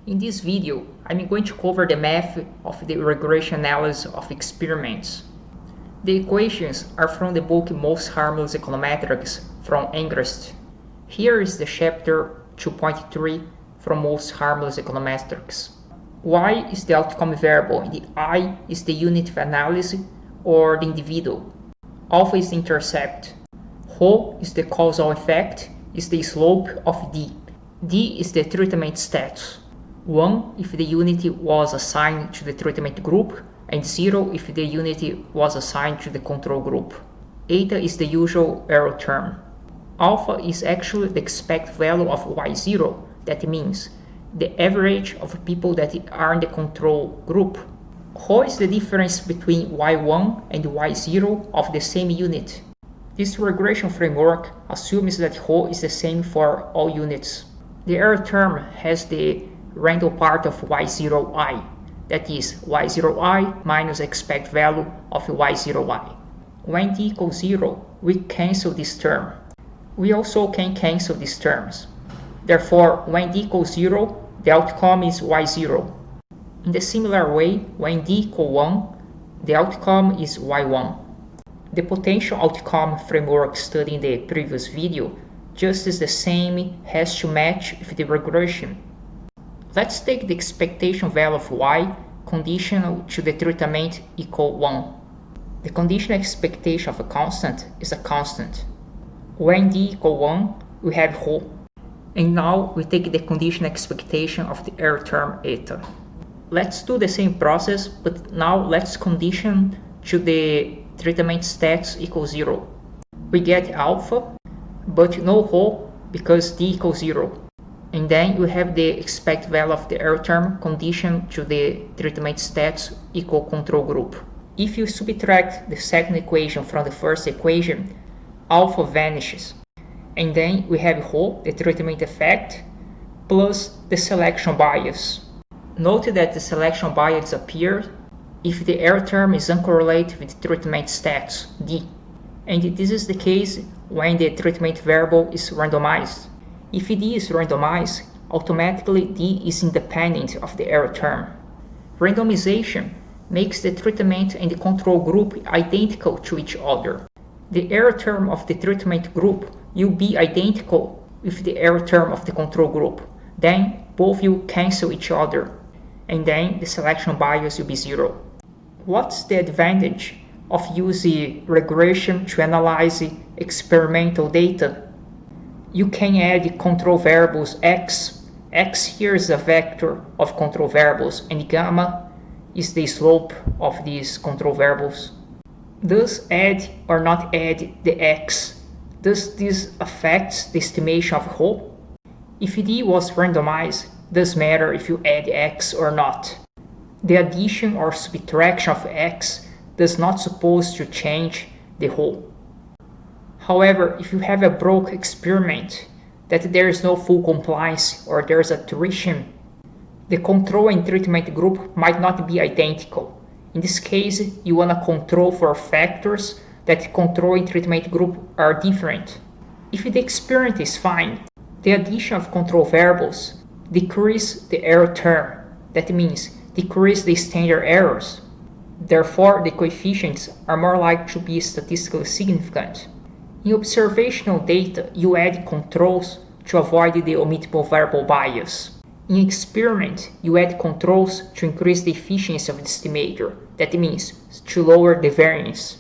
In this video, I'm going to cover the math of the regression analysis of experiments. The equations are from the book Most Harmless Econometrics from Engrest. Here is the chapter 2.3 from Most Harmless Econometrics. Y is the outcome variable and the I is the unit of analysis or the individual. Alpha is the intercept. Rho is the causal effect, is the slope of D. D is the treatment status. 1 if the unity was assigned to the treatment group, and 0 if the unity was assigned to the control group. Eta is the usual error term. Alpha is actually the expected value of y0, that means the average of people that are in the control group. Rho is the difference between y1 and y0 of the same unit. This regression framework assumes that Rho is the same for all units. The error term has the random part of y0i, that is y0i minus expected value of y0i. When d equals 0, we cancel this term. We also can cancel these terms. Therefore, when d equals 0, the outcome is y0. In the similar way, when d equals 1, the outcome is y1. The potential outcome framework studied in the previous video just as the same has to match with the regression. Let's take the expectation value of y conditional to the treatment equal 1. The conditional expectation of a constant is a constant. When d equal 1, we have Rho. And now we take the conditional expectation of the error term eta. Let's do the same process, but now let's condition to the treatment status equals 0. We get alpha, but no Rho because d equals 0. And then we have the expected value of the error term conditioned to the treatment status equal control group. If you subtract the second equation from the first equation, alpha vanishes. And then we have Rho, the treatment effect, plus the selection bias. Note that the selection bias appears if the error term is uncorrelated with treatment status, D. And this is the case when the treatment variable is randomized. If D is randomized, automatically D is independent of the error term. Randomization makes the treatment and the control group identical to each other. The error term of the treatment group will be identical with the error term of the control group. Then both will cancel each other, and then the selection bias will be 0. What's the advantage of using regression to analyze experimental data? You can add control variables x. X here is a vector of control variables, and gamma is the slope of these control variables. Does add or not add the x? Does this affect the estimation of Rho? If D was randomized, does matter if you add x or not. The addition or subtraction of x does not suppose to change the Rho. However, if you have a broke experiment that there is no full compliance or there is attrition, the control and treatment group might not be identical. In this case, you want to control for factors that control and treatment group are different. If the experiment is fine, the addition of control variables decrease the error term. That means decrease the standard errors. Therefore, the coefficients are more likely to be statistically significant. In observational data, you add controls to avoid the omittable variable bias. In experiment, you add controls to increase the efficiency of the estimator. That means to lower the variance.